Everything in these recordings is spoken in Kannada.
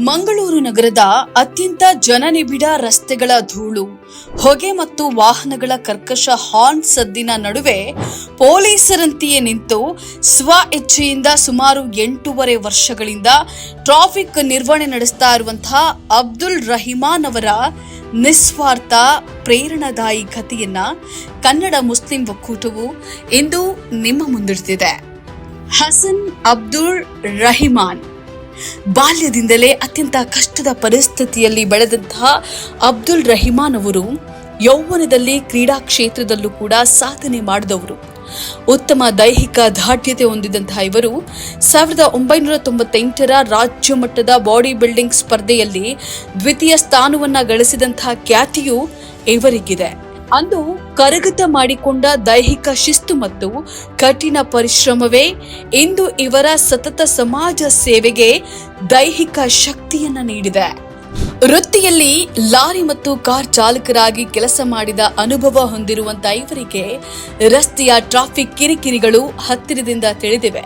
ಮಂಗಳೂರು ನಗರದ ಅತ್ಯಂತ ಜನನಿಬಿಡ ರಸ್ತೆಗಳ ಧೂಳು, ಹೊಗೆ ಮತ್ತು ವಾಹನಗಳ ಕರ್ಕಶ ಹಾರ್ನ್ ಸದ್ದಿನ ನಡುವೆ ಪೊಲೀಸರಂತೆಯೇ ನಿಂತು ಸ್ವ ಇಚ್ಛೆಯಿಂದ ಸುಮಾರು 8.5 ವರ್ಷಗಳಿಂದ ಟ್ರಾಫಿಕ್ ನಿರ್ವಹಣೆ ನಡೆಸ್ತಾ ಇರುವಂತಹ ಅಬ್ದುಲ್ ರಹಿಮಾನ್ ಅವರ ನಿಸ್ವಾರ್ಥ ಪ್ರೇರಣಾದಾಯಿ ಕಥೆಯನ್ನ ಕನ್ನಡ ಮುಸ್ಲಿಂ ಒಕ್ಕೂಟವು ಇಂದು ನಿಮ್ಮ ಮುಂದಿಡ್ತಿದೆ. ಹಸನ್ ಅಬ್ದುಲ್ ರಹಿಮಾನ್ ಬಾಲ್ಯದಿಂದಲೇ ಅತ್ಯಂತ ಕಷ್ಟದ ಪರಿಸ್ಥಿತಿಯಲ್ಲಿ ಬೆಳೆದಂತಹ ಅಬ್ದುಲ್ ರಹಿಮಾನ್ ಅವರು ಯೌವನದಲ್ಲಿ ಕ್ರೀಡಾ ಕ್ಷೇತ್ರದಲ್ಲೂ ಕೂಡ ಸಾಧನೆ ಮಾಡಿದವರು. ಉತ್ತಮ ದೈಹಿಕ ದಾರ್ಢ್ಯತೆ ಹೊಂದಿದಂತಹ ಇವರು 1998ರ ರಾಜ್ಯ ಮಟ್ಟದ ಬಾಡಿ ಬಿಲ್ಡಿಂಗ್ ಸ್ಪರ್ಧೆಯಲ್ಲಿ ದ್ವಿತೀಯ ಸ್ಥಾನವನ್ನ ಗಳಿಸಿದಂತಹ ಖ್ಯಾತಿಯು ಇವರಿಗಿದೆ. ಅಂದು ಕರಗತ ಮಾಡಿಕೊಂಡ ದೈಹಿಕ ಶಿಸ್ತು ಮತ್ತು ಕಠಿಣ ಪರಿಶ್ರಮವೇ ಇಂದು ಇವರ ಸತತ ಸಮಾಜ ಸೇವೆಗೆ ದೈಹಿಕ ಶಕ್ತಿಯನ್ನ ನೀಡಿದೆ. ವೃತ್ತಿಯಲ್ಲಿ ಲಾರಿ ಮತ್ತು ಕಾರ್ ಚಾಲಕರಾಗಿ ಕೆಲಸ ಮಾಡಿದ ಅನುಭವ ಹೊಂದಿರುವಂತಹ ಇವರಿಗೆ ರಸ್ತೆಯ ಟ್ರಾಫಿಕ್ ಕಿರಿಕಿರಿಗಳು ಹತ್ತಿರದಿಂದ ತಿಳಿದಿವೆ.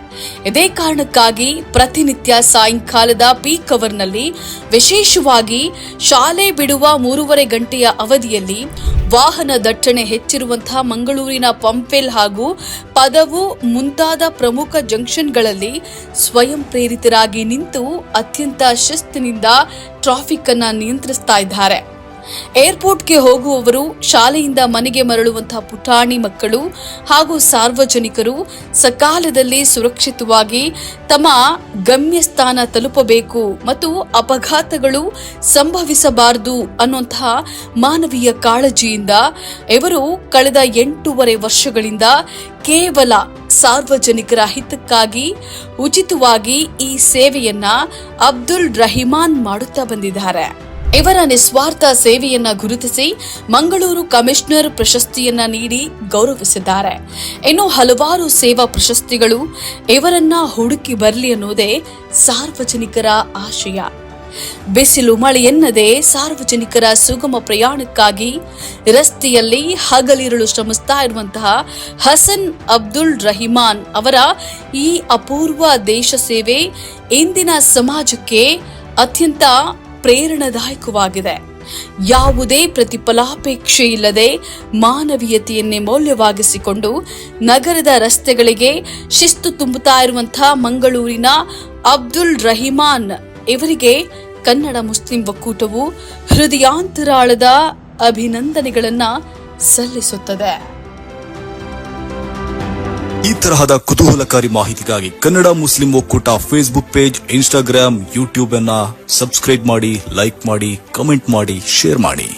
ಇದೇ ಕಾರಣಕ್ಕಾಗಿ ಪ್ರತಿನಿತ್ಯ ಸಾಯಂಕಾಲದ ಪೀಕ್ ಅವರ್ನಲ್ಲಿ, ವಿಶೇಷವಾಗಿ ಶಾಲೆ ಬಿಡುವ 3.5 ಗಂಟೆಯ ಅವಧಿಯಲ್ಲಿ ವಾಹನ ದಟ್ಟಣೆ ಹೆಚ್ಚಿರುವಂತಹ ಮಂಗಳೂರಿನ ಪಂಪೆಲ್ ಹಾಗೂ ಪದವು ಮುಂತಾದ ಪ್ರಮುಖ ಜಂಕ್ಷನ್ಗಳಲ್ಲಿ ಸ್ವಯಂ ಪ್ರೇರಿತರಾಗಿ ನಿಂತು ಅತ್ಯಂತ ಶಿಸ್ತಿನಿಂದ ಟ್ರಾಫಿಕ್ ಅನ್ನ ನಿಯಂತ್ರಿಸ್ತಾ ಇದ್ದಾರೆ. ಏರ್ಪೋರ್ಟ್ಗೆ ಹೋಗುವವರು, ಶಾಲೆಯಿಂದ ಮನೆಗೆ ಮರಳುವಂತಹ ಪುಟಾಣಿ ಮಕ್ಕಳು ಹಾಗೂ ಸಾರ್ವಜನಿಕರು ಸಕಾಲದಲ್ಲಿ ಸುರಕ್ಷಿತವಾಗಿ ತಮ್ಮ ಗಮ್ಯಸ್ಥಾನ ತಲುಪಬೇಕು ಮತ್ತು ಅಪಘಾತಗಳು ಸಂಭವಿಸಬಾರದು ಅನ್ನುವಂತಹ ಮಾನವೀಯ ಕಾಳಜಿಯಿಂದ ಇವರು ಕಳೆದ 8.5 ವರ್ಷಗಳಿಂದ ಕೇವಲ ಸಾರ್ವಜನಿಕರ ಹಿತಕ್ಕಾಗಿ ಉಚಿತವಾಗಿ ಈ ಸೇವೆಯನ್ನ ಅಬ್ದುಲ್ ರಹಿಮಾನ್ ಮಾಡುತ್ತಾ ಬಂದಿದ್ದಾರೆ. ಇವರ ನಿಸ್ವಾರ್ಥ ಸೇವೆಯನ್ನ ಗುರುತಿಸಿ ಮಂಗಳೂರು ಕಮಿಷನರ್ ಪ್ರಶಸ್ತಿಯನ್ನ ನೀಡಿ ಗೌರವಿಸಿದ್ದಾರೆ. ಇನ್ನು ಹಲವಾರು ಸೇವಾ ಪ್ರಶಸ್ತಿಗಳು ಇವರನ್ನ ಹುಡುಕಿ ಬರಲಿ ಅನ್ನೋದೇ ಸಾರ್ವಜನಿಕರ ಆಶಯ. ಬಿಸಿಲು ಮಳೆಯೆನ್ನದೆ ಸಾರ್ವಜನಿಕರ ಸುಗಮ ಪ್ರಯಾಣಕ್ಕಾಗಿ ರಸ್ತೆಯಲ್ಲಿ ಹಗಲಿರುಳು ಶ್ರಮಿಸ್ತಾ ಇರುವಂತಹ ಹಸನ್ ಅಬ್ದುಲ್ ರಹಿಮಾನ್ ಅವರ ಈ ಅಪೂರ್ವ ದೇಶ ಸೇವೆ ಇಂದಿನ ಸಮಾಜಕ್ಕೆ ಅತ್ಯಂತ ಪ್ರೇರಣಾದಾಯಕವಾಗಿದೆ. ಯಾವುದೇ ಪ್ರತಿಫಲಾಪೇಕ್ಷೆ ಇಲ್ಲದೆ ಮಾನವೀಯತೆಯನ್ನೇ ಮೌಲ್ಯವಾಗಿಸಿಕೊಂಡು ನಗರದ ರಸ್ತೆಗಳಿಗೆ ಶಿಸ್ತು ತುಂಬುತ್ತಾ ಇರುವಂತಹ ಮಂಗಳೂರಿನ ಅಬ್ದುಲ್ ರಹಿಮಾನ್ ಇವರಿಗೆ ಕನ್ನಡ ಮುಸ್ಲಿಂ ಒಕ್ಕೂಟವು ಹೃದಯಾಂತರಾಳದ ಅಭಿನಂದನೆಗಳನ್ನ ಸಲ್ಲಿಸುತ್ತದೆ. ಈ ತರಹದ ಕುತೂಹಲಕಾರಿ ಮಾಹಿತಿಗಾಗಿ ಕನ್ನಡ ಮುಸ್ಲಿಂ ಒಕ್ಕೂಟ ಫೇಸ್ಬುಕ್ ಪೇಜ್, ಇನ್ಸ್ಟಾಗ್ರಾಮ್, ಯೂಟ್ಯೂಬ್ ಅನ್ನ ಸಬ್ಸ್ಕ್ರೈಬ್ ಮಾಡಿ, ಲೈಕ್ ಮಾಡಿ, ಕಮೆಂಟ್ ಮಾಡಿ, ಶೇರ್ ಮಾಡಿ.